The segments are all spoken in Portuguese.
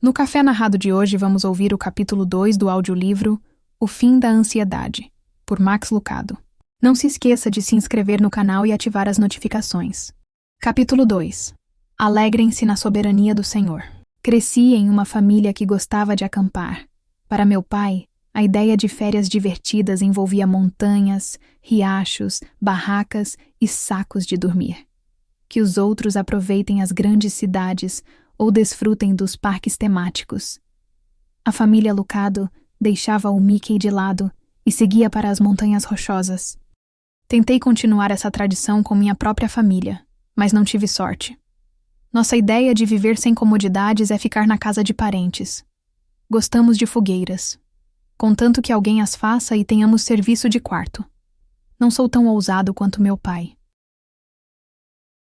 No café narrado de hoje vamos ouvir o capítulo 2 do audiolivro O Fim da Ansiedade, por Max Lucado. Não se esqueça de se inscrever no canal e ativar as notificações. Capítulo 2. Alegrem-se na soberania do Senhor. Cresci em uma família que gostava de acampar. Para meu pai, a ideia de férias divertidas envolvia montanhas, riachos, barracas e sacos de dormir. Que os outros aproveitem as grandes cidades ou desfrutem dos parques temáticos. A família Lucado deixava o Mickey de lado e seguia para as montanhas rochosas. Tentei continuar essa tradição com minha própria família, mas não tive sorte. Nossa ideia de viver sem comodidades é ficar na casa de parentes. Gostamos de fogueiras, contanto que alguém as faça e tenhamos serviço de quarto. Não sou tão ousado quanto meu pai.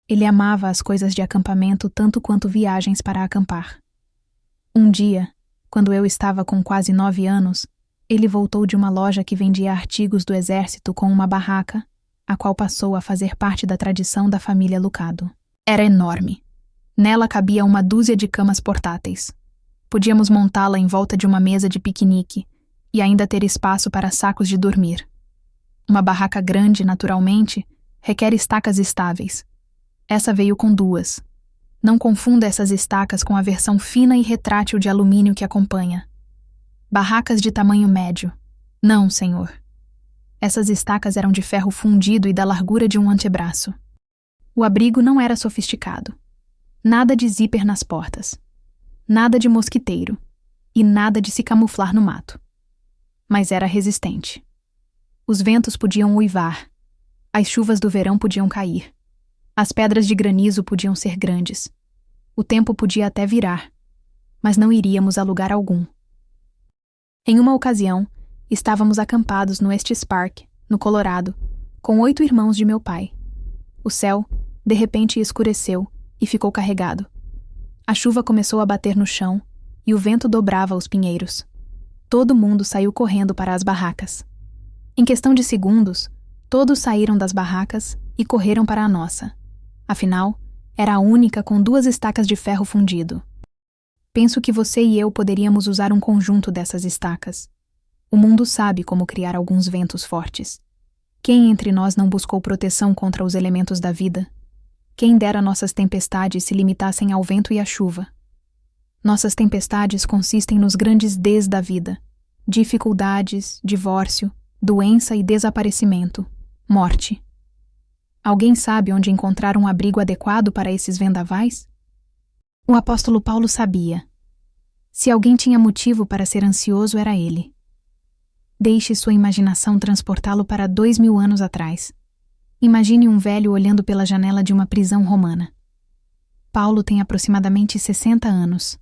Ele amava as coisas de acampamento tanto quanto viagens para acampar. Um dia, quando eu estava com quase 9 anos, ele voltou de uma loja que vendia artigos do exército com uma barraca, a qual passou a fazer parte da tradição da família Lucado. Era enorme. Nela cabia uma dúzia de camas portáteis. Podíamos montá-la em volta de uma mesa de piquenique e ainda ter espaço para sacos de dormir. Uma barraca grande, naturalmente, requer estacas estáveis. Essa veio com 2. Não confunda essas estacas com a versão fina e retrátil de alumínio que acompanha. Barracas de tamanho médio. Não, senhor. Essas estacas eram de ferro fundido e da largura de um antebraço. O abrigo não era sofisticado. Nada de zíper nas portas. Nada de mosquiteiro. E nada de se camuflar no mato. Mas era resistente. Os ventos podiam uivar. As chuvas do verão podiam cair. As pedras de granizo podiam ser grandes. O tempo podia até virar, mas não iríamos a lugar algum. Em uma ocasião, estávamos acampados no Estes Park, no Colorado, com 8 irmãos de meu pai. O céu, de repente, escureceu e ficou carregado. A chuva começou a bater no chão e o vento dobrava os pinheiros. Todo mundo saiu correndo para as barracas. Em questão de segundos, todos saíram das barracas e correram para a nossa. Afinal, era a única com 2 estacas de ferro fundido. Penso que você e eu poderíamos usar um conjunto dessas estacas. O mundo sabe como criar alguns ventos fortes. Quem entre nós não buscou proteção contra os elementos da vida? Quem dera nossas tempestades se limitassem ao vento e à chuva? Nossas tempestades consistem nos grandes Ds da vida: dificuldades, divórcio, doença e desaparecimento, morte. Alguém sabe onde encontrar um abrigo adequado para esses vendavais? O apóstolo Paulo sabia. Se alguém tinha motivo para ser ansioso, era ele. Deixe sua imaginação transportá-lo para 2000 anos atrás. Imagine um velho olhando pela janela de uma prisão romana. Paulo tem aproximadamente 60 anos.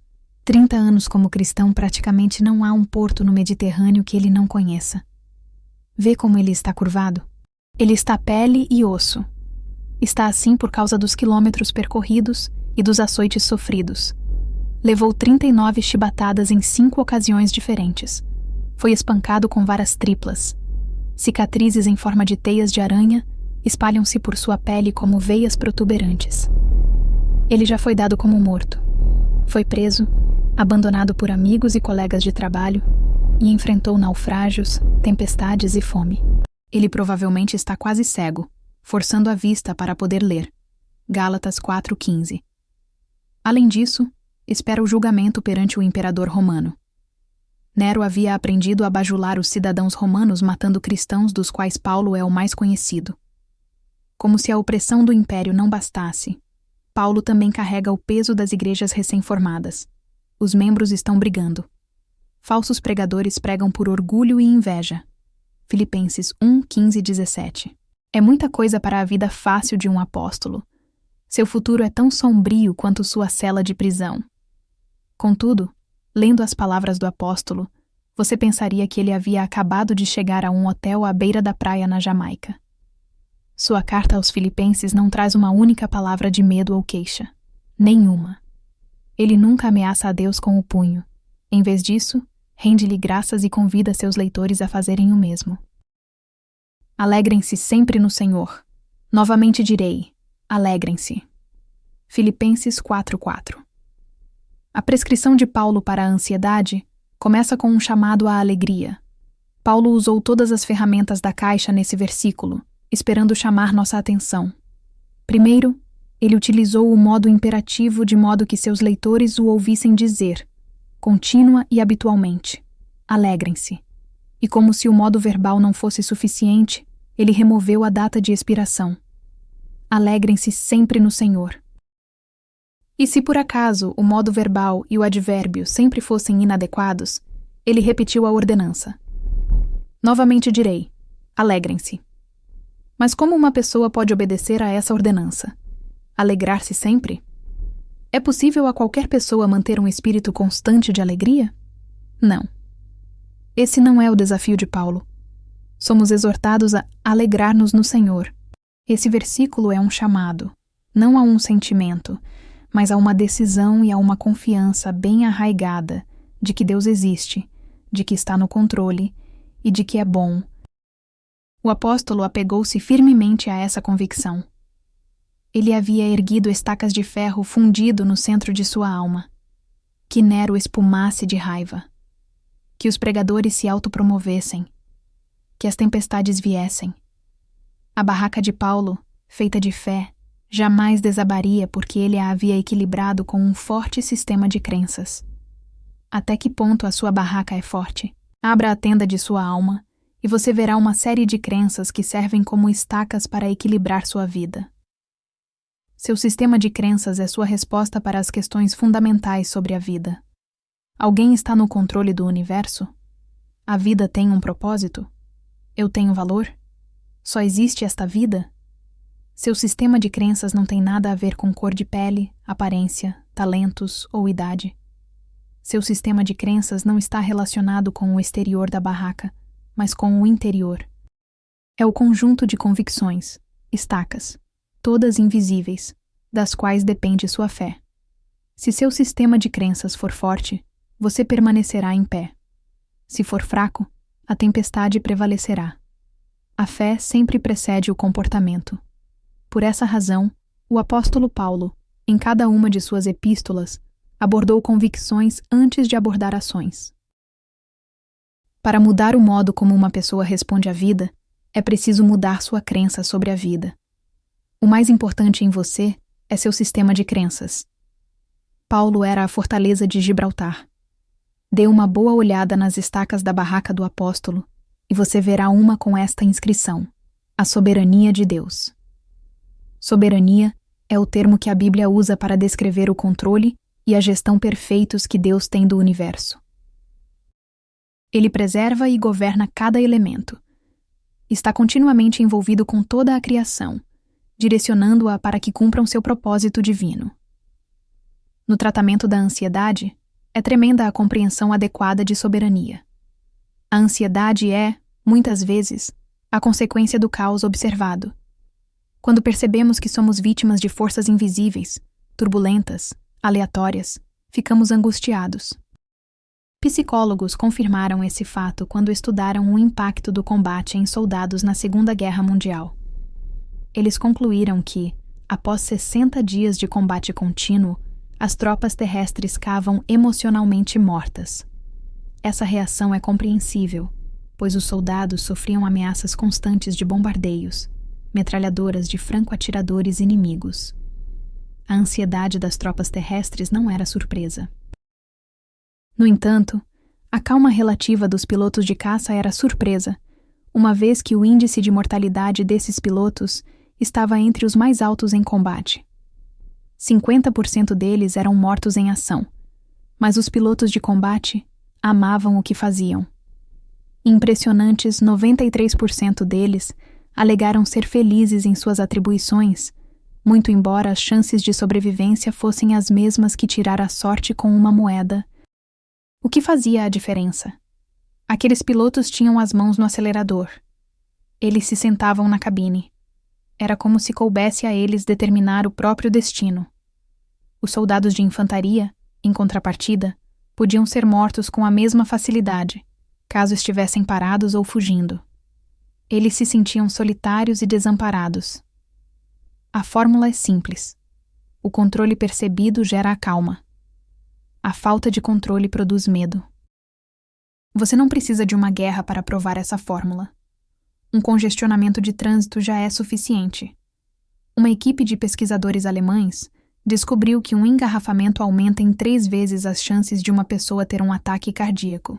30 anos como cristão, praticamente não há um porto no Mediterrâneo que ele não conheça. Vê como ele está curvado? Ele está pele e osso. Está assim por causa dos quilômetros percorridos e dos açoites sofridos. Levou 39 chibatadas em 5 ocasiões diferentes. Foi espancado com varas triplas. Cicatrizes em forma de teias de aranha espalham-se por sua pele como veias protuberantes. Ele já foi dado como morto. Foi preso, abandonado por amigos e colegas de trabalho e enfrentou naufrágios, tempestades e fome. Ele provavelmente está quase cego, forçando a vista para poder ler. Gálatas 4:15. Além disso, espera o julgamento perante o imperador romano. Nero havia aprendido a bajular os cidadãos romanos matando cristãos, dos quais Paulo é o mais conhecido. Como se a opressão do império não bastasse, Paulo também carrega o peso das igrejas recém-formadas. Os membros estão brigando. Falsos pregadores pregam por orgulho e inveja. Filipenses 1:15-17. É muita coisa para a vida fácil de um apóstolo. Seu futuro é tão sombrio quanto sua cela de prisão. Contudo, lendo as palavras do apóstolo, você pensaria que ele havia acabado de chegar a um hotel à beira da praia na Jamaica. Sua carta aos Filipenses não traz uma única palavra de medo ou queixa. Nenhuma. Ele nunca ameaça a Deus com o punho. Em vez disso, rende-lhe graças e convida seus leitores a fazerem o mesmo. Alegrem-se sempre no Senhor. Novamente direi, alegrem-se. Filipenses 4:4. A prescrição de Paulo para a ansiedade começa com um chamado à alegria. Paulo usou todas as ferramentas da caixa nesse versículo, esperando chamar nossa atenção. Primeiro, ele utilizou o modo imperativo de modo que seus leitores o ouvissem dizer, contínua e habitualmente, alegrem-se. E como se o modo verbal não fosse suficiente, ele removeu a data de expiração. Alegrem-se sempre no Senhor. E se por acaso o modo verbal e o advérbio sempre fossem inadequados, ele repetiu a ordenança. Novamente direi, alegrem-se. Mas como uma pessoa pode obedecer a essa ordenança? Alegrar-se sempre? É possível a qualquer pessoa manter um espírito constante de alegria? Não. Esse não é o desafio de Paulo. Somos exortados a alegrar-nos no Senhor. Esse versículo é um chamado, não a um sentimento, mas a uma decisão e a uma confiança bem arraigada de que Deus existe, de que está no controle e de que é bom. O apóstolo apegou-se firmemente a essa convicção. Ele havia erguido estacas de ferro fundido no centro de sua alma. Que Nero espumasse de raiva. Que os pregadores se autopromovessem. Que as tempestades viessem. A barraca de Paulo, feita de fé, jamais desabaria porque ele a havia equilibrado com um forte sistema de crenças. Até que ponto a sua barraca é forte? Abra a tenda de sua alma e você verá uma série de crenças que servem como estacas para equilibrar sua vida. Seu sistema de crenças é sua resposta para as questões fundamentais sobre a vida. Alguém está no controle do universo? A vida tem um propósito? Eu tenho valor? Só existe esta vida? Seu sistema de crenças não tem nada a ver com cor de pele, aparência, talentos ou idade. Seu sistema de crenças não está relacionado com o exterior da barraca, mas com o interior. É o conjunto de convicções, estacas, todas invisíveis, das quais depende sua fé. Se seu sistema de crenças for forte, você permanecerá em pé. Se for fraco, a tempestade prevalecerá. A fé sempre precede o comportamento. Por essa razão, o apóstolo Paulo, em cada uma de suas epístolas, abordou convicções antes de abordar ações. Para mudar o modo como uma pessoa responde à vida, é preciso mudar sua crença sobre a vida. O mais importante em você é seu sistema de crenças. Paulo era a fortaleza de Gibraltar. Dê uma boa olhada nas estacas da barraca do apóstolo e você verá uma com esta inscrição: a soberania de Deus. Soberania é o termo que a Bíblia usa para descrever o controle e a gestão perfeitos que Deus tem do universo. Ele preserva e governa cada elemento. Está continuamente envolvido com toda a criação, direcionando-a para que cumpram seu propósito divino. No tratamento da ansiedade, é tremenda a compreensão adequada de soberania. A ansiedade é, muitas vezes, a consequência do caos observado. Quando percebemos que somos vítimas de forças invisíveis, turbulentas, aleatórias, ficamos angustiados. Psicólogos confirmaram esse fato quando estudaram o impacto do combate em soldados na Segunda Guerra Mundial. Eles concluíram que, após 60 dias de combate contínuo, as tropas terrestres cavam emocionalmente mortas. Essa reação é compreensível, pois os soldados sofriam ameaças constantes de bombardeios, metralhadoras de franco-atiradores inimigos. A ansiedade das tropas terrestres não era surpresa. No entanto, a calma relativa dos pilotos de caça era surpresa, uma vez que o índice de mortalidade desses pilotos estava entre os mais altos em combate. 50% deles eram mortos em ação, mas os pilotos de combate amavam o que faziam. Impressionantes 93% deles alegaram ser felizes em suas atribuições, muito embora as chances de sobrevivência fossem as mesmas que tirar a sorte com uma moeda. O que fazia a diferença? Aqueles pilotos tinham as mãos no acelerador. Eles se sentavam na cabine. Era como se coubesse a eles determinar o próprio destino. Os soldados de infantaria, em contrapartida, podiam ser mortos com a mesma facilidade, caso estivessem parados ou fugindo. Eles se sentiam solitários e desamparados. A fórmula é simples. O controle percebido gera a calma. A falta de controle produz medo. Você não precisa de uma guerra para provar essa fórmula. Um congestionamento de trânsito já é suficiente. Uma equipe de pesquisadores alemães descobriu que um engarrafamento aumenta em 3 vezes as chances de uma pessoa ter um ataque cardíaco.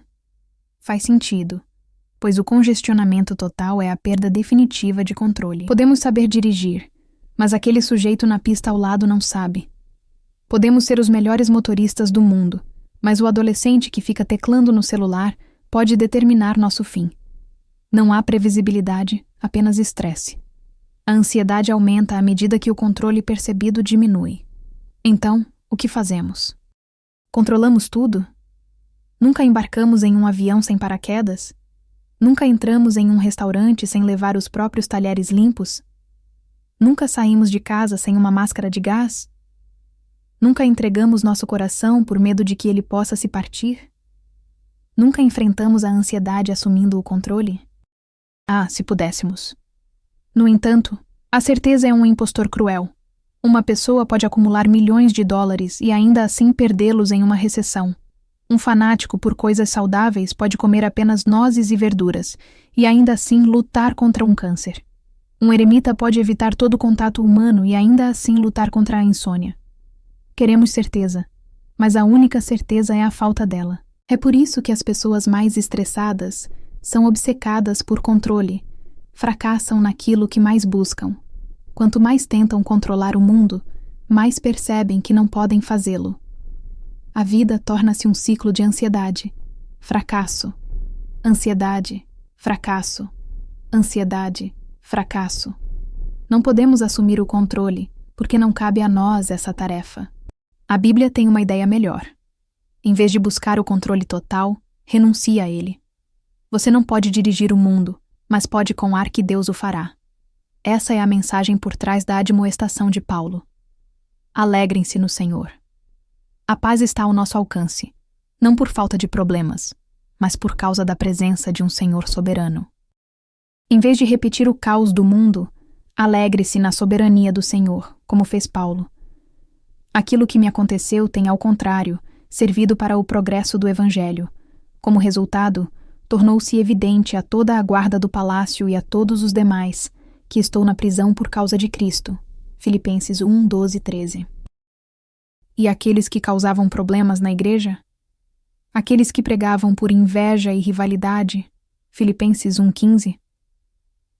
Faz sentido, pois o congestionamento total é a perda definitiva de controle. Podemos saber dirigir, mas aquele sujeito na pista ao lado não sabe. Podemos ser os melhores motoristas do mundo, mas o adolescente que fica teclando no celular pode determinar nosso fim. Não há previsibilidade, apenas estresse. A ansiedade aumenta à medida que o controle percebido diminui. Então, o que fazemos? Controlamos tudo? Nunca embarcamos em um avião sem paraquedas? Nunca entramos em um restaurante sem levar os próprios talheres limpos? Nunca saímos de casa sem uma máscara de gás? Nunca entregamos nosso coração por medo de que ele possa se partir? Nunca enfrentamos a ansiedade assumindo o controle? Ah, se pudéssemos. No entanto, a certeza é um impostor cruel. Uma pessoa pode acumular milhões de dólares e ainda assim perdê-los em uma recessão. Um fanático por coisas saudáveis pode comer apenas nozes e verduras e ainda assim lutar contra um câncer. Um eremita pode evitar todo contato humano e ainda assim lutar contra a insônia. Queremos certeza, mas a única certeza é a falta dela. É por isso que as pessoas mais estressadas são obcecadas por controle, fracassam naquilo que mais buscam. Quanto mais tentam controlar o mundo, mais percebem que não podem fazê-lo. A vida torna-se um ciclo de ansiedade, fracasso, ansiedade, fracasso, ansiedade, fracasso. Não podemos assumir o controle, porque não cabe a nós essa tarefa. A Bíblia tem uma ideia melhor. Em vez de buscar o controle total, renuncie a ele. Você não pode dirigir o mundo, mas pode confiar que Deus o fará. Essa é a mensagem por trás da admoestação de Paulo. Alegrem-se no Senhor. A paz está ao nosso alcance, não por falta de problemas, mas por causa da presença de um Senhor soberano. Em vez de repetir o caos do mundo, alegre-se na soberania do Senhor, como fez Paulo. Aquilo que me aconteceu tem, ao contrário, servido para o progresso do Evangelho. Como resultado, tornou-se evidente a toda a guarda do palácio e a todos os demais que estou na prisão por causa de Cristo. Filipenses 1, 12, 13. E aqueles que causavam problemas na igreja? Aqueles que pregavam por inveja e rivalidade? Filipenses 1, 15.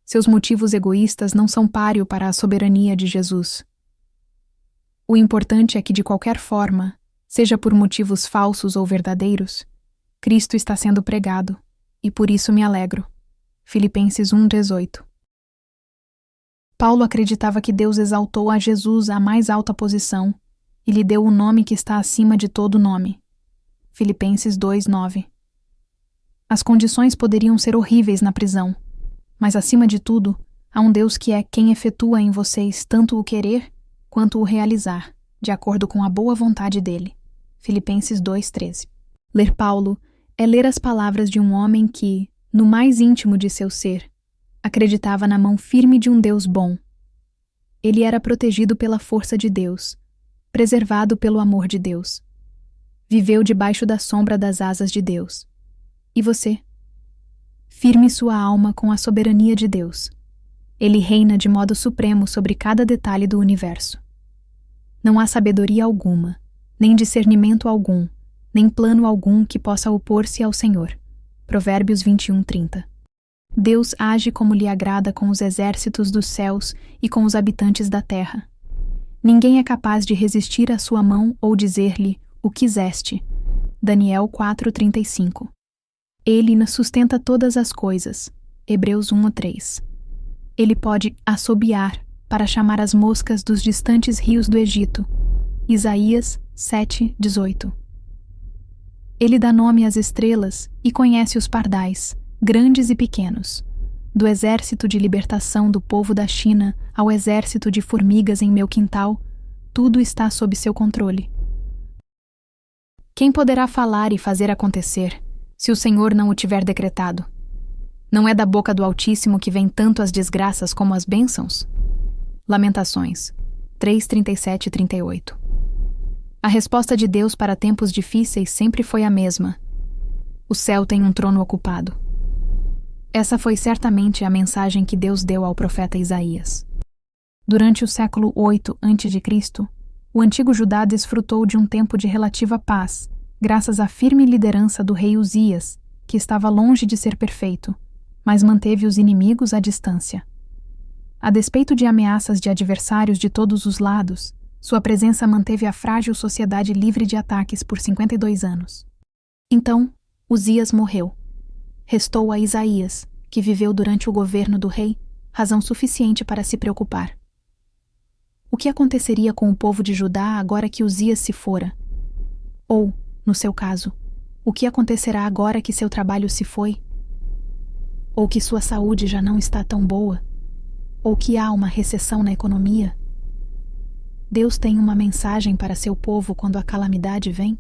Seus motivos egoístas não são páreo para a soberania de Jesus. O importante é que, de qualquer forma, seja por motivos falsos ou verdadeiros, Cristo está sendo pregado, e por isso me alegro. Filipenses 1, 18. Paulo acreditava que Deus exaltou a Jesus à mais alta posição e lhe deu o nome que está acima de todo nome. Filipenses 2, 9. As condições poderiam ser horríveis na prisão, mas acima de tudo, há um Deus que é quem efetua em vocês tanto o querer quanto o realizar, de acordo com a boa vontade dele. Filipenses 2, 13. Ler Paulo é ler as palavras de um homem que, no mais íntimo de seu ser, acreditava na mão firme de um Deus bom. Ele era protegido pela força de Deus, preservado pelo amor de Deus. Viveu debaixo da sombra das asas de Deus. E você? Firme sua alma com a soberania de Deus. Ele reina de modo supremo sobre cada detalhe do universo. Não há sabedoria alguma, nem discernimento algum, nem plano algum que possa opor-se ao Senhor. Provérbios 21, 30. Deus age como lhe agrada com os exércitos dos céus e com os habitantes da terra. Ninguém é capaz de resistir à sua mão ou dizer-lhe, o quiseste. Daniel 4:35. Ele sustenta todas as coisas. Hebreus 1:3. Ele pode assobiar para chamar as moscas dos distantes rios do Egito. Isaías 7:18. Ele dá nome às estrelas e conhece os pardais, grandes e pequenos. Do exército de libertação do povo da China ao exército de formigas em meu quintal, tudo está sob seu controle. Quem poderá falar e fazer acontecer, se o Senhor não o tiver decretado? Não é da boca do Altíssimo que vem tanto as desgraças como as bênçãos? Lamentações 3:37 e 38. A resposta de Deus para tempos difíceis sempre foi a mesma: o céu tem um trono ocupado. Essa foi certamente a mensagem que Deus deu ao profeta Isaías. Durante o século 8 a.C., o antigo Judá desfrutou de um tempo de relativa paz, graças à firme liderança do rei Uzias, que estava longe de ser perfeito, mas manteve os inimigos à distância. A despeito de ameaças de adversários de todos os lados, sua presença manteve a frágil sociedade livre de ataques por 52 anos. Então, Uzias morreu. Restou a Isaías, que viveu durante o governo do rei, razão suficiente para se preocupar. O que aconteceria com o povo de Judá agora que Uzias se fora? Ou, no seu caso, o que acontecerá agora que seu trabalho se foi? Ou que sua saúde já não está tão boa? Ou que há uma recessão na economia? Deus tem uma mensagem para seu povo quando a calamidade vem?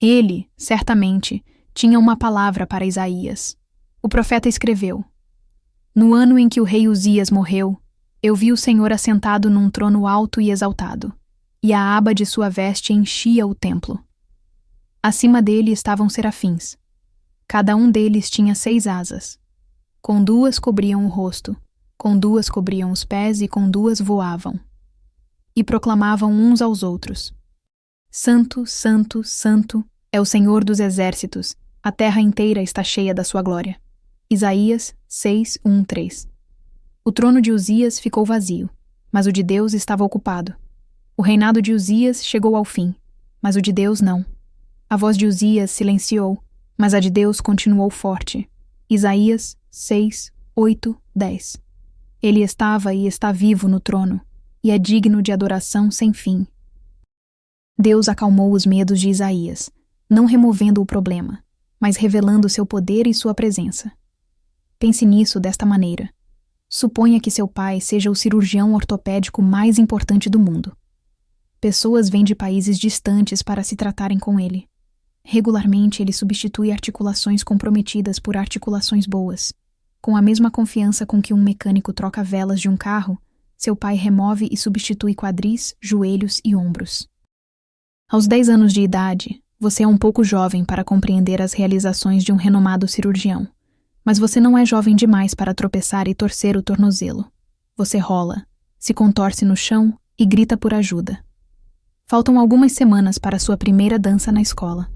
Ele, certamente, tinha uma palavra para Isaías. O profeta escreveu: No ano em que o rei Uzias morreu, eu vi o Senhor assentado num trono alto e exaltado, e a aba de sua veste enchia o templo. Acima dele estavam serafins. Cada um deles tinha 6 asas. Com 2 cobriam o rosto, com 2 cobriam os pés e com 2 voavam. E proclamavam uns aos outros: Santo, Santo, Santo é o Senhor dos exércitos, a terra inteira está cheia da sua glória. Isaías 6:1-3. O trono de Uzias ficou vazio, mas o de Deus estava ocupado. O reinado de Uzias chegou ao fim, mas o de Deus não. A voz de Uzias silenciou, mas a de Deus continuou forte. Isaías 6:8-10. Ele estava e está vivo no trono, e é digno de adoração sem fim. Deus acalmou os medos de Isaías, não removendo o problema, mas revelando seu poder e sua presença. Pense nisso desta maneira. Suponha que seu pai seja o cirurgião ortopédico mais importante do mundo. Pessoas vêm de países distantes para se tratarem com ele. Regularmente, ele substitui articulações comprometidas por articulações boas. Com a mesma confiança com que um mecânico troca velas de um carro, seu pai remove e substitui quadris, joelhos e ombros. Aos 10 anos de idade, você é um pouco jovem para compreender as realizações de um renomado cirurgião. Mas você não é jovem demais para tropeçar e torcer o tornozelo. Você rola, se contorce no chão e grita por ajuda. Faltam algumas semanas para sua primeira dança na escola.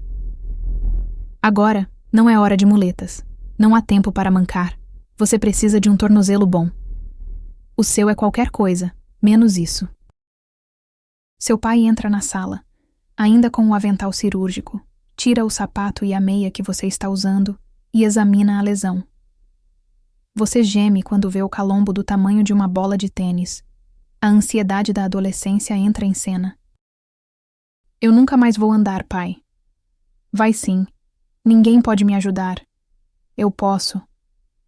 Agora, não é hora de muletas. Não há tempo para mancar. Você precisa de um tornozelo bom. O seu é qualquer coisa, menos isso. Seu pai entra na sala, ainda com o avental cirúrgico, tira o sapato e a meia que você está usando e examina a lesão. Você geme quando vê o calombo do tamanho de uma bola de tênis. A ansiedade da adolescência entra em cena. Eu nunca mais vou andar, pai. Vai sim. Ninguém pode me ajudar. Eu posso.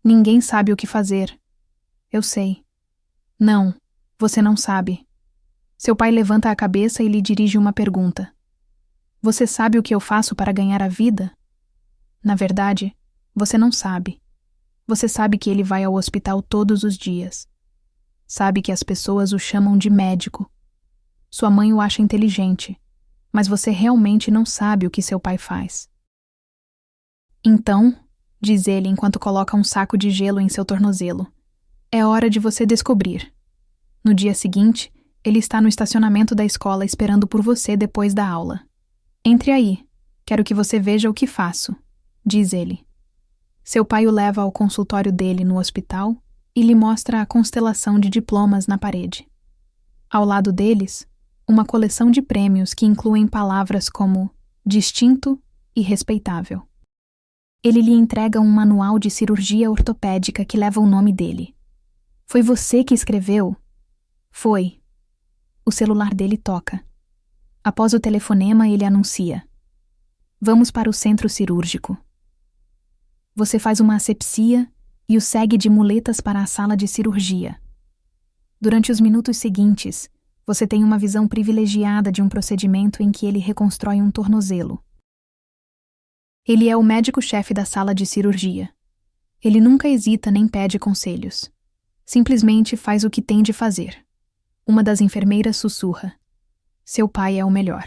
Ninguém sabe o que fazer. Eu sei. Não, você não sabe. Seu pai levanta a cabeça e lhe dirige uma pergunta. Você sabe o que eu faço para ganhar a vida? Na verdade, você não sabe. Você sabe que ele vai ao hospital todos os dias. Sabe que as pessoas o chamam de médico. Sua mãe o acha inteligente, mas você realmente não sabe o que seu pai faz. Então, diz ele enquanto coloca um saco de gelo em seu tornozelo, é hora de você descobrir. No dia seguinte, ele está no estacionamento da escola esperando por você depois da aula. Entre aí, quero que você veja o que faço, diz ele. Seu pai o leva ao consultório dele no hospital e lhe mostra a constelação de diplomas na parede. Ao lado deles, uma coleção de prêmios que incluem palavras como distinto e respeitável. Ele lhe entrega um manual de cirurgia ortopédica que leva o nome dele. Foi você que escreveu? Foi. O celular dele toca. Após o telefonema, ele anuncia: Vamos para o centro cirúrgico. Você faz uma asepsia e o segue de muletas para a sala de cirurgia. Durante os minutos seguintes, você tem uma visão privilegiada de um procedimento em que ele reconstrói um tornozelo. Ele é o médico-chefe da sala de cirurgia. Ele nunca hesita nem pede conselhos. Simplesmente faz o que tem de fazer. Uma das enfermeiras sussurra: Seu pai é o melhor.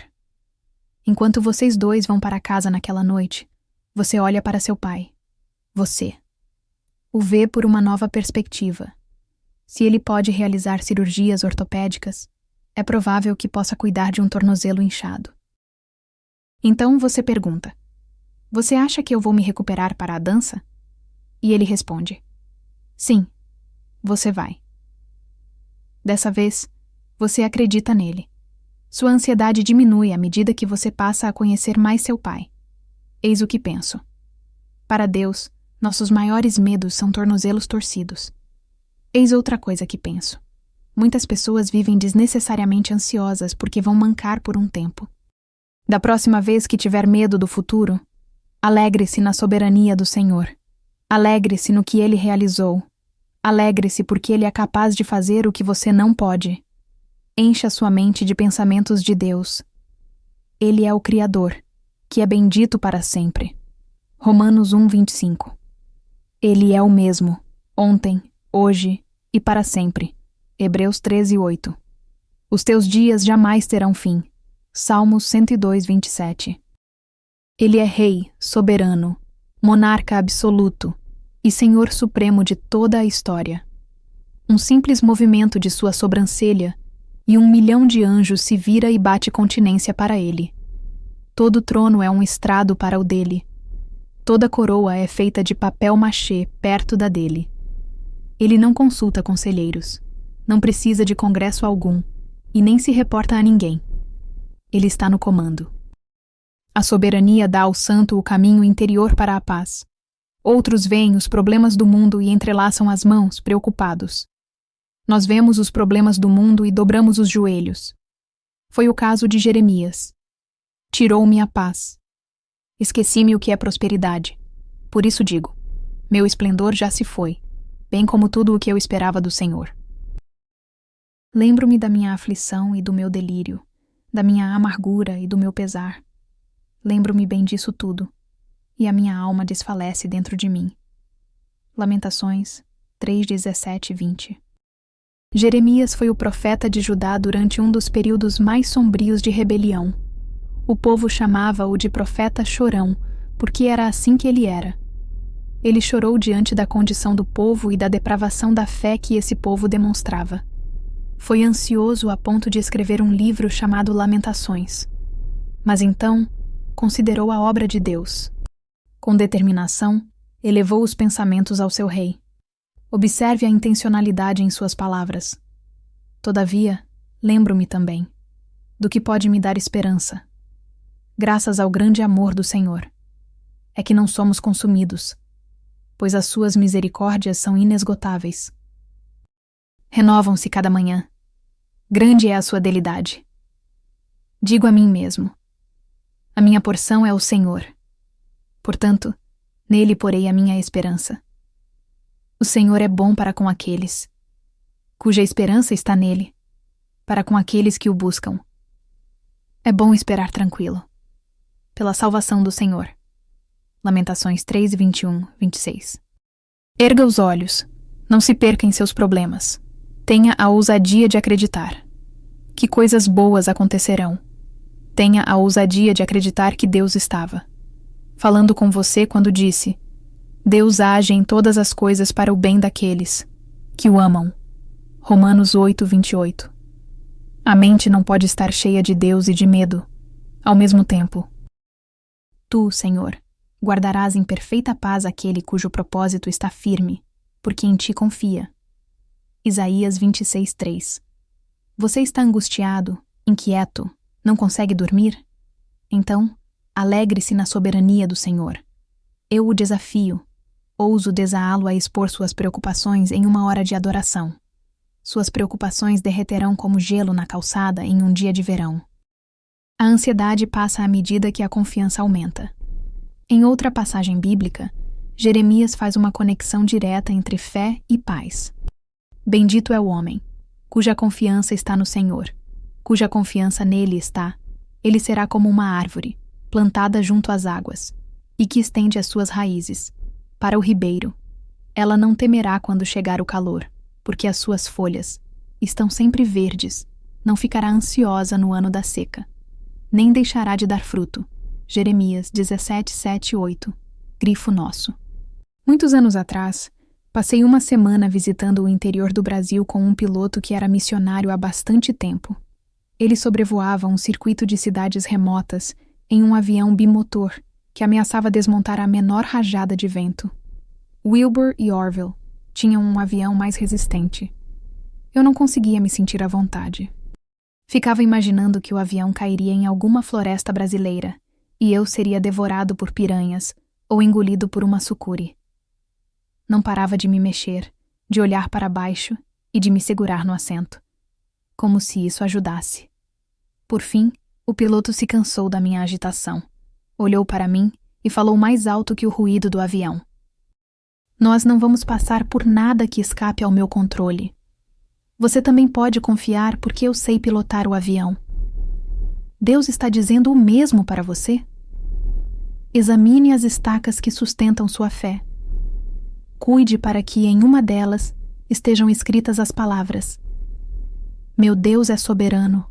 Enquanto vocês dois vão para casa naquela noite, você olha para seu pai. Você. O vê por uma nova perspectiva. Se ele pode realizar cirurgias ortopédicas, é provável que possa cuidar de um tornozelo inchado. Então você pergunta: você acha que eu vou me recuperar para a dança? E ele responde: sim, você vai. Dessa vez, você acredita nele. Sua ansiedade diminui à medida que você passa a conhecer mais seu pai. Eis o que penso. Para Deus, nossos maiores medos são tornozelos torcidos. Eis outra coisa que penso. Muitas pessoas vivem desnecessariamente ansiosas porque vão mancar por um tempo. Da próxima vez que tiver medo do futuro, alegre-se na soberania do Senhor. Alegre-se no que Ele realizou. Alegre-se porque Ele é capaz de fazer o que você não pode. Encha sua mente de pensamentos de Deus. Ele é o Criador, que é bendito para sempre. Romanos 1:25. Ele é o mesmo, ontem, hoje e para sempre. Hebreus 13:8. Os teus dias jamais terão fim. Salmos 102:27. Ele é Rei, soberano, monarca absoluto e Senhor supremo de toda a história. Um simples movimento de sua sobrancelha e 1 milhão de anjos se vira e bate continência para ele. Todo trono é um estrado para o dele. Toda coroa é feita de papel machê perto da dele. Ele não consulta conselheiros, não precisa de congresso algum e nem se reporta a ninguém. Ele está no comando. A soberania dá ao santo o caminho interior para a paz. Outros veem os problemas do mundo e entrelaçam as mãos, preocupados. Nós vemos os problemas do mundo e dobramos os joelhos. Foi o caso de Jeremias. Tirou-me a paz. Esqueci-me o que é prosperidade. Por isso digo, meu esplendor já se foi, bem como tudo o que eu esperava do Senhor. Lembro-me da minha aflição e do meu delírio, da minha amargura e do meu pesar. Lembro-me bem disso tudo, e a minha alma desfalece dentro de mim. Lamentações 3:17 e 20. Jeremias foi o profeta de Judá durante um dos períodos mais sombrios de rebelião. O povo chamava-o de profeta chorão, porque era assim que ele era. Ele chorou diante da condição do povo e da depravação da fé que esse povo demonstrava. Foi ansioso a ponto de escrever um livro chamado Lamentações. Mas então, considerou a obra de Deus. Com determinação, elevou os pensamentos ao seu rei. Observe a intencionalidade em suas palavras. Todavia, lembro-me também do que pode me dar esperança. Graças ao grande amor do Senhor, é que não somos consumidos, pois as suas misericórdias são inesgotáveis. Renovam-se cada manhã. Grande é a sua deidade. Digo a mim mesmo: a minha porção é o Senhor. Portanto, nele porei a minha esperança. O Senhor é bom para com aqueles cuja esperança está nele, para com aqueles que o buscam. É bom esperar tranquilo, pela salvação do Senhor. Lamentações 3:21-26. Erga os olhos, não se perca em seus problemas. Tenha a ousadia de acreditar que coisas boas acontecerão. Tenha a ousadia de acreditar que Deus estava falando com você quando disse: Deus age em todas as coisas para o bem daqueles que o amam. Romanos 8:28. A mente não pode estar cheia de Deus e de medo ao mesmo tempo. Tu, Senhor, guardarás em perfeita paz aquele cujo propósito está firme, porque em ti confia. Isaías 26:3. Você está angustiado, inquieto, não consegue dormir? Então, alegre-se na soberania do Senhor. Eu o desafio. Ouso desaá-lo a expor suas preocupações em uma hora de adoração. Suas preocupações derreterão como gelo na calçada em um dia de verão. A ansiedade passa à medida que a confiança aumenta. Em outra passagem bíblica, Jeremias faz uma conexão direta entre fé e paz. Bendito é o homem, cuja confiança está no Senhor, cuja confiança nele está. Ele será como uma árvore, plantada junto às águas, e que estende as suas raízes para o ribeiro. Ela não temerá quando chegar o calor, porque as suas folhas estão sempre verdes, não ficará ansiosa no ano da seca. nem deixará de dar fruto. Jeremias 17, 7, 8. Grifo nosso. Muitos anos atrás, passei uma semana visitando o interior do Brasil com um piloto que era missionário há bastante tempo. Ele sobrevoava um circuito de cidades remotas em um avião bimotor que ameaçava desmontar a menor rajada de vento. Wilbur e Orville tinham um avião mais resistente. Eu não conseguia me sentir à vontade. Ficava imaginando que o avião cairia em alguma floresta brasileira e eu seria devorado por piranhas ou engolido por uma sucuri. Não parava de me mexer, de olhar para baixo e de me segurar no assento, como se isso ajudasse. Por fim, o piloto se cansou da minha agitação. Olhou para mim e falou mais alto que o ruído do avião. Nós não vamos passar por nada que escape ao meu controle. Você também pode confiar porque eu sei pilotar o avião. Deus está dizendo o mesmo para você? Examine as estacas que sustentam sua fé. Cuide para que em uma delas estejam escritas as palavras: Meu Deus é soberano,